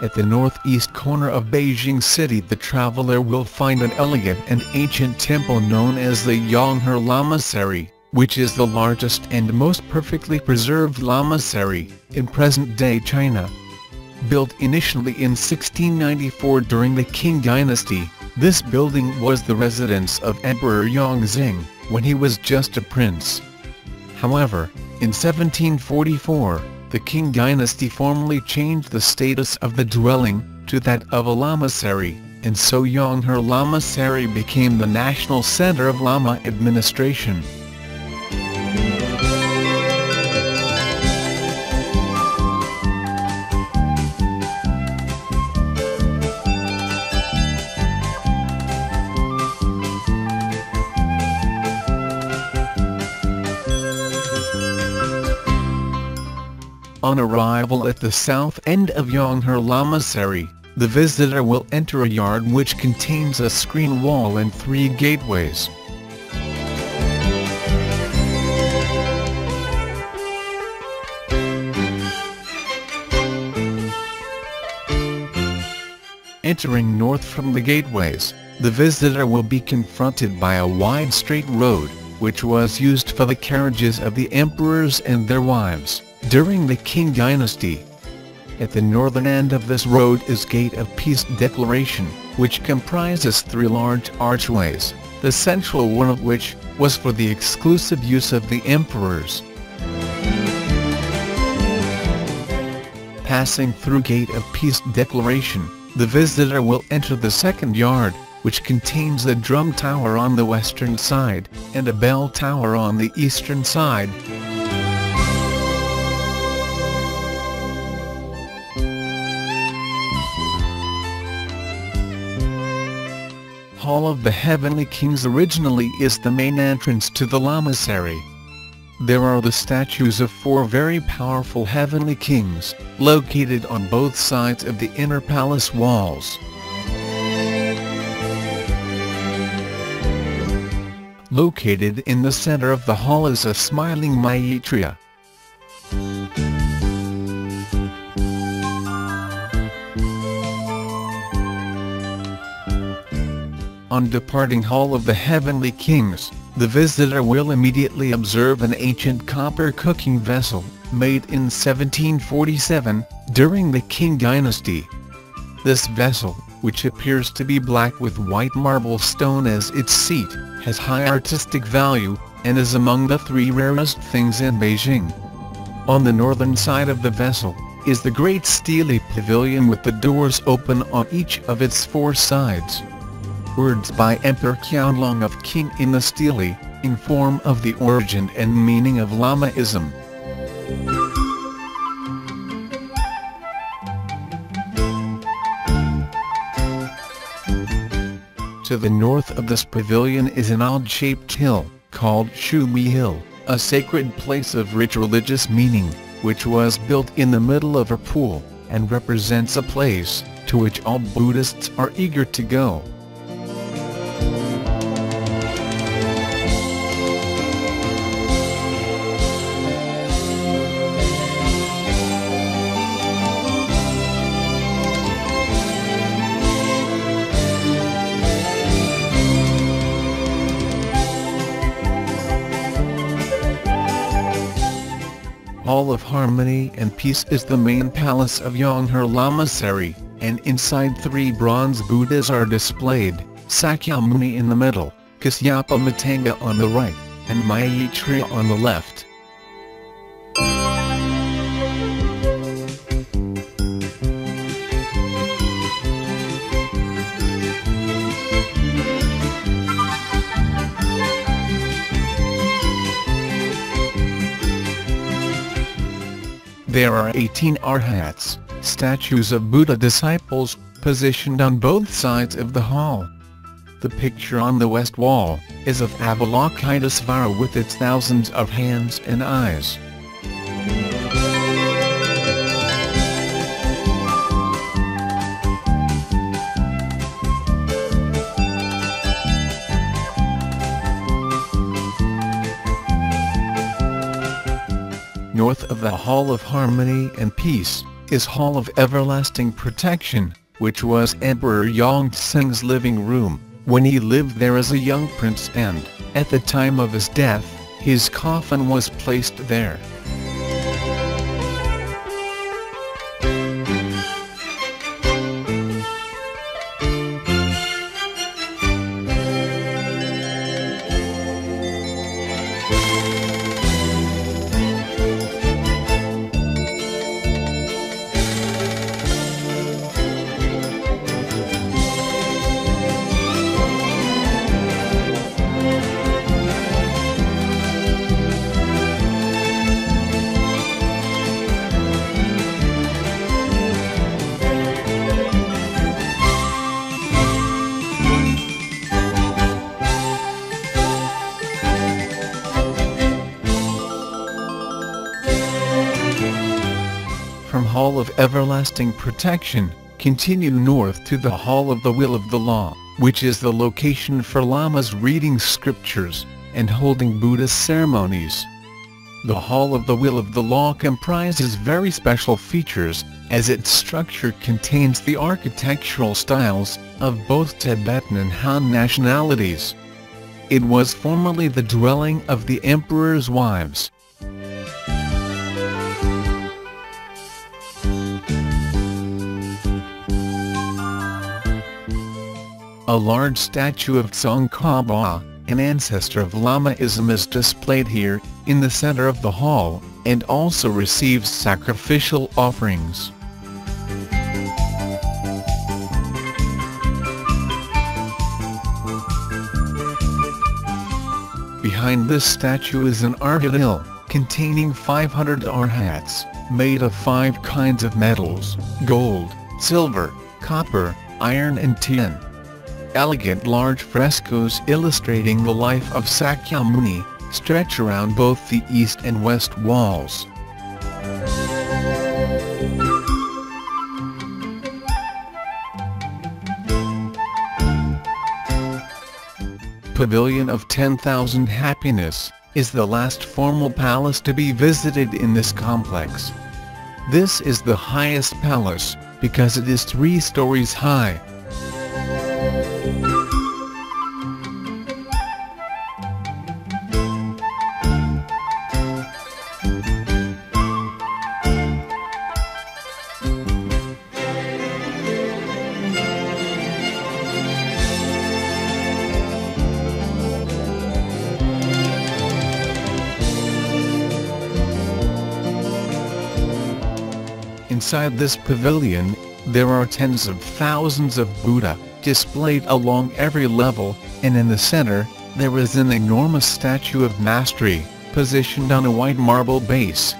At the northeast corner of Beijing city, the traveler will find an elegant and ancient temple known as the Yonghe Lamasery, which is the largest and most perfectly preserved lamasery in present-day China. Built initially in 1694 during the Qing dynasty, this building was the residence of Emperor Yongzheng when he was just a prince. However, in 1744, the Qing dynasty formally changed the status of the dwelling to that of a lamasery, and so Yonghe Lamasery became the national center of Lama administration. On arrival at the south end of Yonghe Lamasery, the visitor will enter a yard which contains a screen wall and 3 gateways. Entering north from the gateways, the visitor will be confronted by a wide straight road, which was used for the carriages of the emperors and their wives during the Qing dynasty. At the northern end of this road is Gate of Peace Declaration, which comprises 3 large archways, the central one of which was for the exclusive use of the emperors. Passing through Gate of Peace Declaration, the visitor will enter the second yard, which contains a drum tower on the western side, and a bell tower on the eastern side. Hall of the Heavenly Kings originally is the main entrance to the lamasery. There are the statues of 4 very powerful heavenly kings, located on both sides of the inner palace walls. Located in the center of the hall is a smiling Maitreya. On departing Hall of the Heavenly Kings, the visitor will immediately observe an ancient copper cooking vessel, made in 1747, during the Qing dynasty. This vessel, which appears to be black with white marble stone as its seat, has high artistic value, and is among the 3 rarest things in Beijing. On the northern side of the vessel, is the great steely pavilion with the doors open on each of its 4 sides. Words by Emperor Qianlong of Qing in the stele inform of the origin and meaning of Lamaism. To the north of this pavilion is an odd-shaped hill, called Shui Hill, a sacred place of rich religious meaning, which was built in the middle of a pool, and represents a place to which all Buddhists are eager to go. Hall of Harmony and Peace is the main palace of Yonghe Lamasery, and inside 3 bronze Buddhas are displayed, Sakyamuni in the middle, Kasyapa Matanga on the right, and Maitreya on the left. There are 18 arhats, statues of Buddha disciples, positioned on both sides of the hall. The picture on the west wall is of Avalokitesvara with its thousands of hands and eyes. North of the Hall of Harmony and Peace, is Hall of Everlasting Protection, which was Emperor Yongzheng's living room, when he lived there as a young prince, and, at the time of his death, his coffin was placed there. From Hall of Everlasting Protection, continue north to the Hall of the Will of the Law, which is the location for lamas reading scriptures and holding Buddhist ceremonies. The Hall of the Will of the Law comprises very special features, as its structure contains the architectural styles of both Tibetan and Han nationalities. It was formerly the dwelling of the emperor's wives. A large statue of Tsongkhapa Ba, an ancestor of Lamaism, is displayed here, in the center of the hall, and also receives sacrificial offerings. Behind this statue is an arhidil, containing 500 arhats, made of 5 kinds of metals: gold, silver, copper, iron and tin. Elegant large frescoes illustrating the life of Sakyamuni stretch around both the east and west walls. Pavilion of 10,000 Happiness is the last formal palace to be visited in this complex. This is the highest palace, because it is 3 stories high. Inside this pavilion, there are tens of thousands of Buddha, displayed along every level, and in the center, there is an enormous statue of Mastery, positioned on a white marble base.